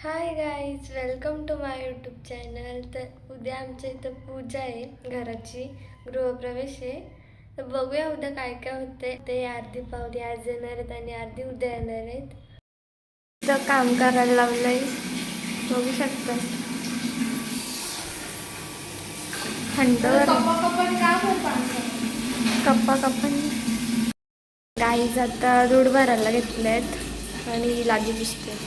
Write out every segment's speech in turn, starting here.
High guys, welcome to my YouTube channel. तर उद्या आमच्या इथं पूजा आहे, घराची गृहप्रवेश आहे. तर बघूया उद्या काय काय होते ते. अर्धी पावली आज येणार आहेत आणि अर्धी उद्या येणार आहेत. इथं काम करायला लावलंय, बघू शकता. थंडवर कप्पा कप्पानी गाईज आता दूध भरायला घेतलेत आणि लादी पुसते.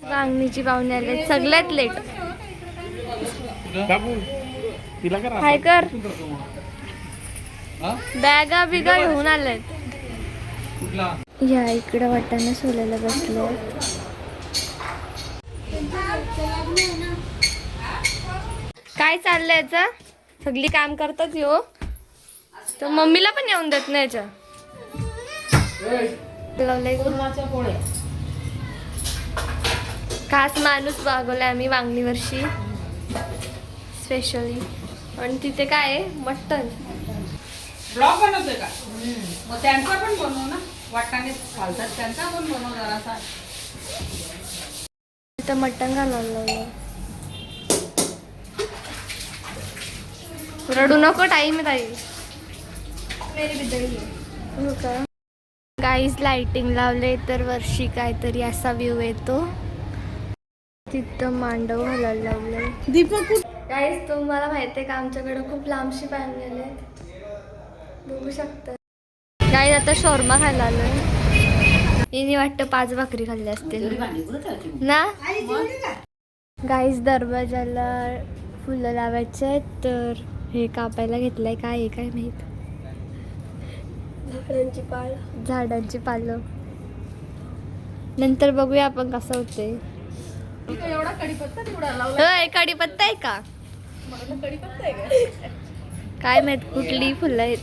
वांगणीची पाहुणे आले, सगळ्यात लेट. हाय कर, बॅगा बिगा घेऊन आलेत. या इकडं वाटाणा सोलायला बसलो. काय चाललंय याचा? सगळी काम करतात यो, तर मम्मीला पण येऊन देत नाही याच्या. खास माणूस मागवलाय आम्ही वांगणी वर्षी स्पेशली. आणि तिथे काय आहे, मटन. ब्लॉग बनवतोय का? मग त्यांचा पण बनव ना, वाटाणे घालतात त्यांचा पण बनव जरासा. इथं मटन घालायला. रडू नको, टाईम आहे ताई. हो का गाईज, लाइटिंग लावले तर वर्षी काहीतरी असा व्ह्यू येतो. तिथं मांडव घालायला लावलंय. दीपक गाईज, तुम्हाला माहिती आहे का आमच्याकडे खूप लांबशी पाहुणे आले, बघू शकता. गाईज आता शॉर्मा खायला आलोय. हिने वाटतं 5 भाकरी खाल्ल्या असतील ना. गाईज, दरवाजाला फुलं लावायचे आहेत, तर हे कापायला घेतलंय. काय आहे काय माहित. झाडांची पालं. नंतर बघूया आपण कसं होते. एवढा कढीपत्ता तेवढा लावला. कढीपत्ता आहे का? कढीपत्ता आहे का? काय माहित कुठली फुलं आहेत,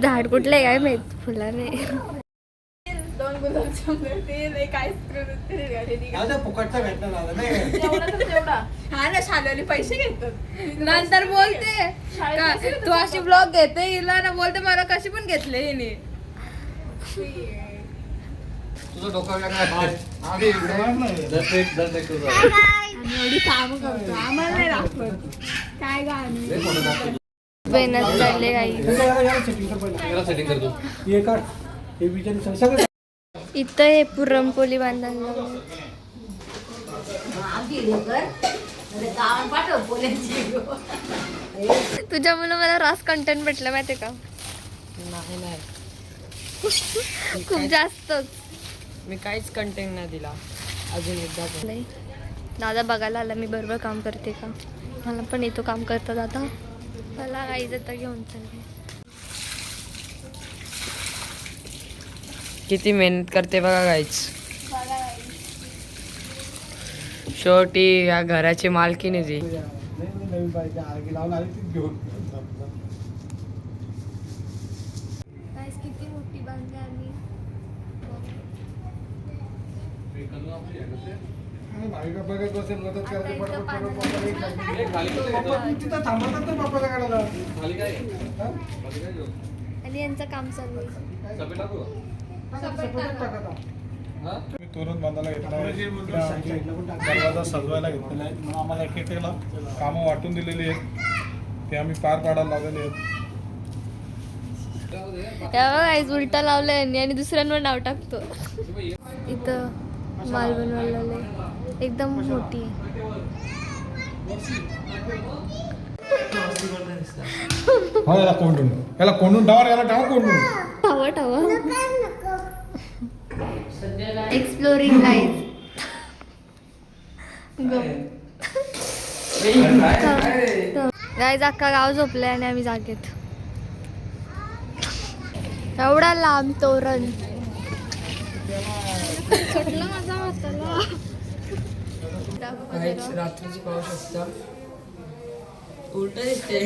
झाड कुठलं आहे काय माहित. फुलं नाही. 2 गुलाबजामुन तेल एक आईस्क्रीम हा ना, शाळेवाले पैसे घेतात. नंतर बोलते तू अशी ब्लॉग घेते हिला ना, बोलते मला कशी पण घेतले हिने. तुझं डोकं एवढी काम करतो, आम्हाला नाही दाखवत काय गाणं. बेनच चालले गाई. इथं हे पुरणपोळी बांधायला लावली. तुझ्या मुलं मला रास कंटेंट भेटलं माहितीये का? नाही खूप जास्तच. मी काहीच कंटेंट नाही दिला अजून एकदा. दादा बघायला आला मी बरोबर काम करते का. मला पण येतो काम करता दादा. मला गाईज आता घेऊन चालले. किती मेहनत करते बघा गाईच. शेवटी या घराची मालकीने ती. किती मोठी बांधली आम्ही. आणि यांचं काम चालू आहे. मी तोरण बांधायला घेतला, दरवाजा सजवायला घेतलेला आहे. म्हणून आम्हाला एकेकाला कामं वाटून दिलेली आहेत, ते आम्ही पार पाडायला लावलेले आहेत. गाईज उलटा लावलंय यांनी आणि दुसऱ्यांवर नाव टाकतो. इथं माल बनवायला लावलंय, एकदम मोठी आहे. याला कोंडून टावर, याला टावर कोंडून. ठवा ठवा एक्सप्लोरिंग लाईफ. गाईज अख्खा गाव झोपलंय आणि आम्ही जागेत. एवढा लांब तोरण. माझा हाताला. रात्रीची पाहू शकता उलट दिसते.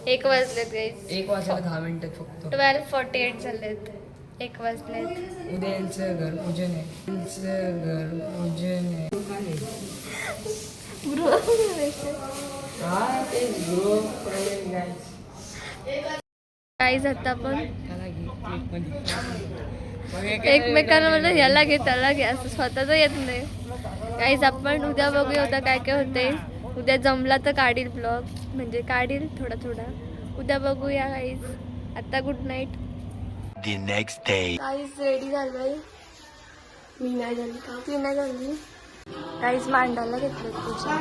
1 वाजलेत गाईज. 1 वाजायला 10 मिनिटं फक्त. 12:48 झालेत. 1 वाजलेत. उद्या यांचं घर पूजन आहे. यांचं घर पूजन आहे. हा ते गृहप्रवेश गाईज. गाईज आता पण त्याला घे. एकमेकांना म्हणलं याला घे त्याला घे असं स्वतःच येत नाही. काहीच आपण उद्या बघूया उद्या काय काय होते. उद्या जमला तर काढील ब्लॉग, म्हणजे काढील थोडा थोडा. उद्या बघूया काहीच. आता good night. The next day. काहीच रेडी झालोय. मी नाही झाली का ती नाही झाली. काहीच मांडायला घेतलं तुझ्या.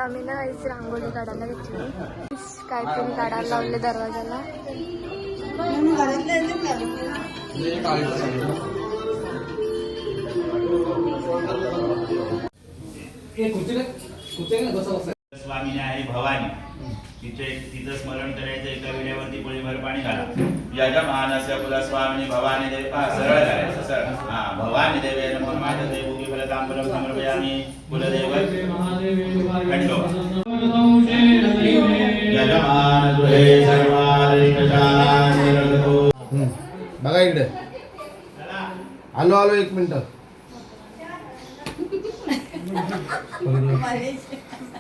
आम्ही ना काहीच रांगोळी काढायला घेतली. काहीतरी काढायला लावले दरवाजाला. स्वामीने आहे भवानी, तिचं स्मरण करायचं. एका विड्यावरती पोळीभर पाणी घाला. यजमानस्य कुलस्वामिनी भवानी देवी. सरळ करायचं सरळ. हा भवानी देवी नमः. माझं देवकी फलतांबूलं समर्पयामि. कुलदेव खंडो. यजमान गृहे सर्वारिष्टशान्तिरतो. बघा इकडे. आलो आलो 1 मिनिट.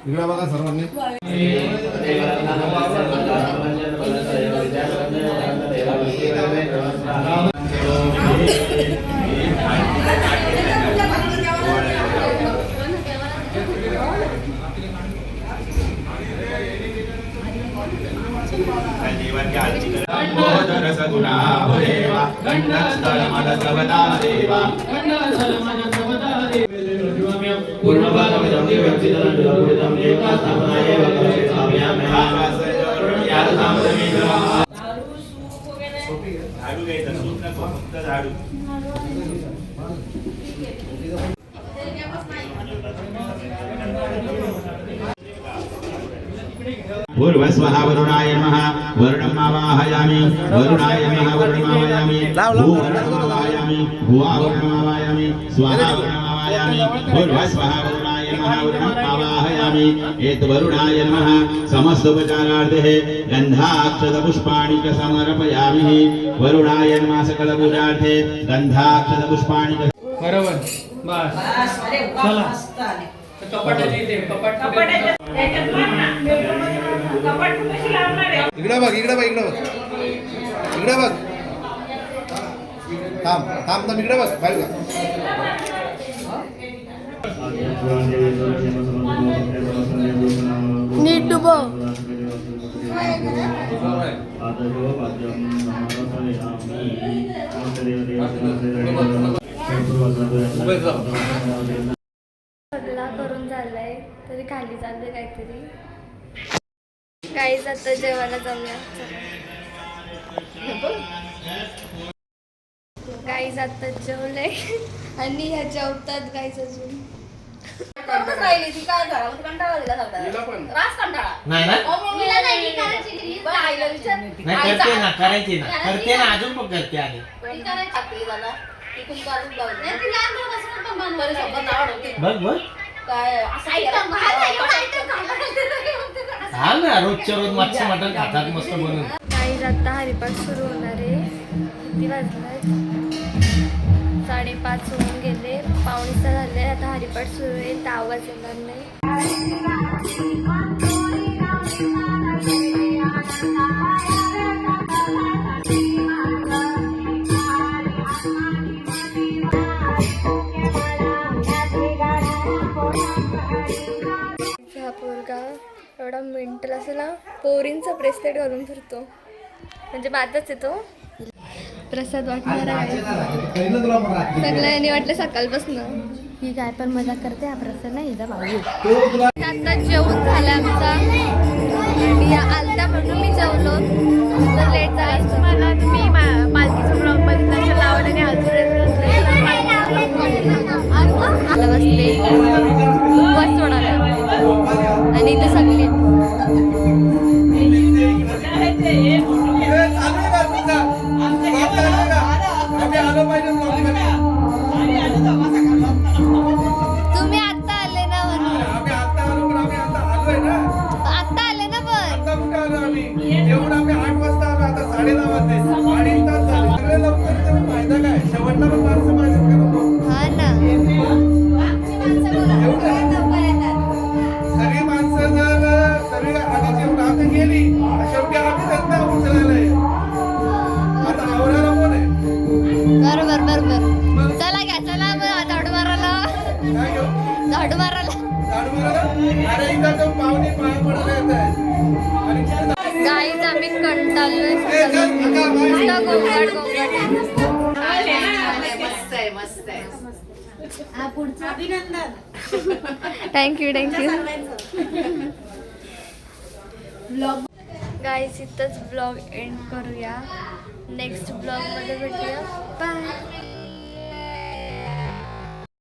इकडे बघा सर्वांनी. देवाची आरती करा. रसगुणा भुरेवा गंधस्थलमलसवदा देवा. पूर्णपादमिदं देवचिदं दुर्गुणं देवतास्थापनाय वकलशे स्वाम्यामि. झाडू घ्यायचा. सूट नको, फक्त झाडू. पूर्वस्वः वरुणाय नमः. वरुणम् आवाहयामि. वरुणाय नमः. वरुणम् आवाहयामि. भूवरुणम् आवाहयामि. भुवा वरुणम् आवाहयामि. स्वाहा वरुणम् आवाहयामि. पूर्वस्वः वरुणाय नमः. वरुणम् आवाहयामि. एतद्वरुणाय नमः. समस्तोपचारार्थे गन्धाक्षतपुष्पाणि च समर्पयामि. वरुणाय नमः. सकलपूजार्थे गन्धाक्षतपुष्पाणि च. बरोबर बस चला. कपाटाची इथे कपाट इकडे बघ इकडे बघ इकडे बघ इकडे बघ. थांब थांब थांब इकडे बघ बाहेर का. नीट डुबो. सगळा करून झालाय तरी खाली चाललंय काहीतरी. काहीच आता जेवायला जाऊया. काहीच आता जेवलंय आणि ह्या जेवतात काहीच अजून. करायची ना अजून पण करते. आणि बघ बघ हा ना रोजच्या रोज मच्छी मटण खातात मस्त बनवून. काही आता हरिपाठ सुरू होणार आहे. किती वाजलाय? 5:30 होऊन गेले. 5:45 झाले. आता हरिपाठ सुरू आहे. तर आवाज येणार नाही. हा पोरगा एवढा मेंटल असेल ना. पोरींचा ब्रेसलेट घालून फिरतो. म्हणजे माझाच येतो. प्रसाद वाटणार आहे. सगळ्यांनी वाटलं सकाळपासून ही काय पण मजा करते. हा प्रसाद नाही हिचा भाऊ. आता जेवण झालं आमचा. आणि आलता म्हणून मी जेवलो. तर लेट झाला. मला तुम्ही पालखीचं ब्लॉग बघितलं असेल लावलं आणि आता बसले बस सोडायला. आणि इथे सगळे तुम्ही आता आले ना. आता आले ना. पण 8 वाजता आलो. आता 9:30 वाजले. 2.5 तास झाले. फायदा काय. शेवट झाडू मारायला. झाडू मारायला? अरे इथं तो पाहुणे पाया पडायला येत आहे. आणि कुठे गाईज आम्ही कंटाळलोय ए, चल, नका, बाय. नुसतं गोंगाट गोंगाट. मस्त आहे मस्त आहे. थँक्यू गाईज इथंच ब्लॉग एंड करूया. नेक्स्ट ब्लॉगमध्ये भेटूया. बाय.